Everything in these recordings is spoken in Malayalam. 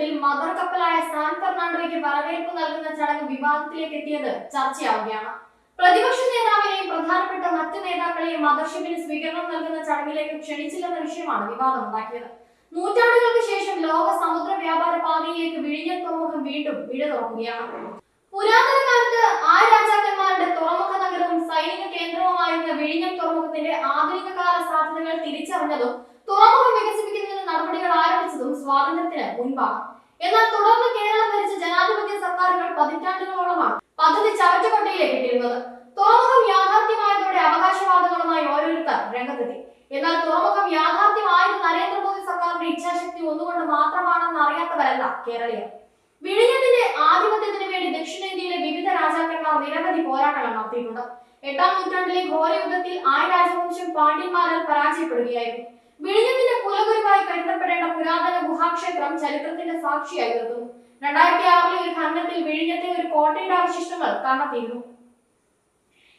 നേതൃത്വത്തിൽ മദർ കപ്പലായ സാൻ ഫെർണാണ്ടോയ്ക്ക് വരവേൽപ്പ് നൽകുന്ന ചടങ്ങ് വിവാദത്തിലേക്ക് എത്തിയത് ചർച്ചയാവുകയാണ്. പ്രതിപക്ഷ നേതാവിനെയും പ്രധാനപ്പെട്ട മറ്റ് നേതാക്കളെയും മദർഷിപ്പിന് സ്വീകരണം നൽകുന്ന ചടങ്ങിലേക്ക് ക്ഷണിച്ചില്ലെന്ന വിഷയമാണ് വിവാദമുണ്ടാക്കിയത്. നൂറ്റാണ്ടുകൾക്ക് ശേഷം ലോക സമുദ്ര വ്യാപാര പാതയിലേക്ക് വിഴിഞ്ഞം തുറമുഖം വീണ്ടും വിട തുറക്കുകയാണ്. പുരാതന കാലത്ത് ആ രാജാക്കന്മാരുടെ തുറമുഖ നഗരവും സൈനിക കേന്ദ്രവുമായിരുന്ന വിഴിഞ്ഞം തുറമുഖത്തിന്റെ ആധുനിക കാല സാധ്യതകൾ തിരിച്ചറിഞ്ഞതും തുറമുഖം വികസിപ്പിക്കുന്നതിന് നടപടികൾ ആരംഭിച്ചതും സ്വാതന്ത്ര്യത്തിന് മുൻപാണ്. എന്നാൽ തുടർന്ന് കേരളം ഭരിച്ച ജനാധിപത്യ സർക്കാരുകൾ പതിറ്റാണ്ടുകളോളമാണ് പദ്ധതി ചവറ്റുകൊട്ടയിലേക്ക് ഇട്ടിരുന്നത്. തുറമുഖം യാഥാർത്ഥ്യമായതോടെ അവകാശവാദങ്ങളുമായി ഓരോരുത്തർ രംഗത്തെത്തി. എന്നാൽ തുറമുഖം യാഥാർത്ഥ്യമായത് നരേന്ദ്രമോദി സർക്കാരിന്റെ ഇച്ഛാശക്തി ഒന്നുകൊണ്ട് മാത്രമാണെന്ന് അറിയാത്തവരല്ല കേരളീയർ. വിഴിഞ്ഞത്തിന്റെ ആധിപത്യത്തിന് വേണ്ടി ദക്ഷിണേന്ത്യയിലെ വിവിധ രാജാക്കന്മാർ നിരവധി പോരാട്ടങ്ങൾ നടത്തിയിട്ടുണ്ട്. 8-ാം നൂറ്റാണ്ടിലെ ഘോരയുദ്ധത്തിൽ ആയ രാജവംശം പാണ്ഡ്യന്മാരാൽ പരാജയപ്പെടുകയായിരുന്നു. വിഴിഞ്ഞത്തിന്റെ കുലഗുരുവായി കരുതപ്പെടേണ്ട പുരാതന ഗുഹാക്ഷേത്രം ചരിത്രത്തിന്റെ സാക്ഷിയായി നിർത്തുന്നു. 2006 ഒരു ഖനനത്തിൽ വിഴിഞ്ഞത്തെ ഒരു കോട്ടയുടെ അവശിഷ്ടങ്ങൾ കണ്ടെത്തിയിരുന്നു.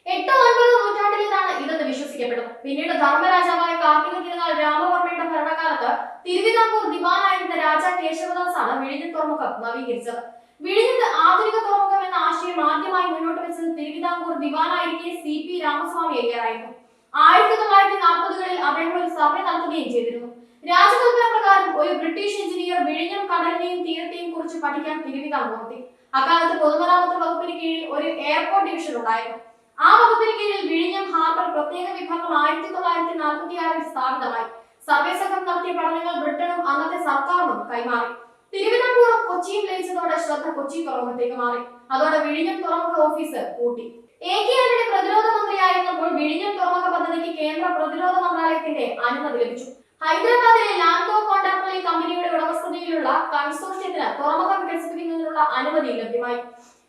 8-9 നൂറ്റാണ്ടിലേതാണ് ഇതെന്ന് വിശ്വസിക്കപ്പെടുന്നു. പിന്നീട് ധർമ്മരാജാവായ കാർത്തിക തിരുനാൾ രാമവർമ്മയുടെ ഭരണകാലത്ത് തിരുവിതാംകൂർ ദിവാനായിരുന്ന രാജാ കേശവദാസാണ് വിഴിഞ്ഞം തുറമുഖം നവീകരിച്ചത്. വിഴിഞ്ഞത്ത് ആധുനിക തുറമുഖം എന്ന ആശയം ആദ്യമായി മുന്നോട്ട് വെച്ചത് തിരുവിതാംകൂർ ദിവാനായിരിക്കെ CP രാമസ്വാമി അയ്യരായിരുന്നു. 1940-കളിൽ അദ്ദേഹം ഒരു സർവേ നടത്തുകയും ചെയ്തിരുന്നു. രാജകൽപ്പന പ്രകാരം ഒരു ബ്രിട്ടീഷ് എഞ്ചിനീയർ വിഴിഞ്ഞം കടലിനെയും തീരത്തെയും കുറിച്ച് പഠിക്കാൻ തിരുവിതാംകൂറെത്തി. അക്കാലത്ത് പൊതുമരാമത്ത് വകുപ്പിന് കീഴിൽ ഒരു എയർപോർട്ട് ഡിവിഷൻ ഉണ്ടായിരുന്നു. ആ വകുപ്പിന് കീഴിൽ വിഴിഞ്ഞം ഹാർബർ പ്രത്യേക വിഭാഗം 1946-ൽ സ്ഥാപിതമായി. സർവേ സംഘം നടത്തിയ പഠനങ്ങൾ ബ്രിട്ടനും അന്നത്തെ സർക്കാരിനും കൈമാറി. തിരുവിതാംകൂറും കൊച്ചിയും ലയിച്ചതോടെ ശ്രദ്ധ കൊച്ചി തുറമുഖത്തേക്ക് മാറി. അതോടെ വിഴിഞ്ഞം തുറമുഖ ഓഫീസ് പൂട്ടി. AK ആന്റണി പ്രതിരോധ മന്ത്രിയായിരുന്നപ്പോൾ വിഴിഞ്ഞം തുറമുഖ പദ്ധതിക്ക് കേന്ദ്ര പ്രതിരോധ മന്ത്രാലയത്തിന്റെ അനുമതി ലഭിച്ചു. ഹൈദരാബാദിലെ ലാൻകോ കോണ്ടാർമലി കമ്പനിയുടെ ഉടമസ്ഥതയിലുള്ള കൺസോർഷ്യത്തിന് തുറമുഖം വികസിപ്പിക്കുന്നതിനുള്ള അനുമതി ലഭ്യമായി.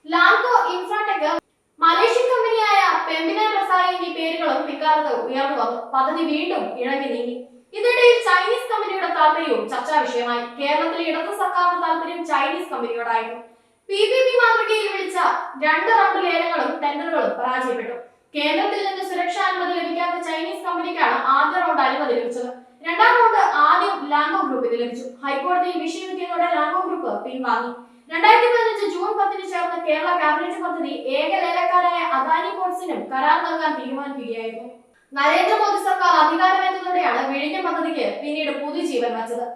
ലാൻകോ ഇൻഫ്രാടെക്, മലേഷ്യൻ കമ്പനിയായ പെമ്പിന റസായി എന്നീ പേരുകളും പിൽക്കാലത്ത് ഉയർന്നു വന്നു. പദ്ധതി വീണ്ടും ഇഴഞ്ഞു നീങ്ങി. ഇതിനിടയിൽ ചൈനീസ് കമ്പനിയുടെ താല്പര്യവും ചർച്ചാ വിഷയമായി. കേരളത്തിലെ ഇടത് സർക്കാരിന്റെ താല്പര്യം ചൈനീസ് കമ്പനിയോടായിരുന്നു. PPP മാതൃകയിൽ വിളിച്ച 2 റൗണ്ട് ലേലങ്ങളും ടെൻഡറുകളും പരാജയപ്പെട്ടു. കേന്ദ്രത്തിൽ നിന്ന് സുരക്ഷാ അനുമതി ലഭിക്കാത്ത ചൈനീസ് കമ്പനിക്കാണ് ആദ്യ റൗണ്ട് അനുമതി ലഭിച്ചത്. 2-ാം റൗണ്ട് ആദ്യം ലാംഗോ ഗ്രൂപ്പിന് ലഭിച്ചു. ഹൈക്കോടതിയിൽ വിഷയമെത്തിയതോടെ ലാംഗോ ഗ്രൂപ്പ് പിൻവാങ്ങി. 2015 ജൂൺ 10-ന് ചേർന്ന കേരള ക്യാബിനറ്റ് പദ്ധതി ഏക ലേലക്കാരായ അദാനി പോർട്സിനും കരാർ നൽകാൻ തീരുമാനിക്കുകയായിരുന്നു. നരേന്ദ്രമോദി സർക്കാർ അധികാരമേറ്റതോടെയാണ് വിഴിഞ്ഞം പദ്ധതിക്ക് പിന്നീട് പുതുജീവൻ വച്ചത്.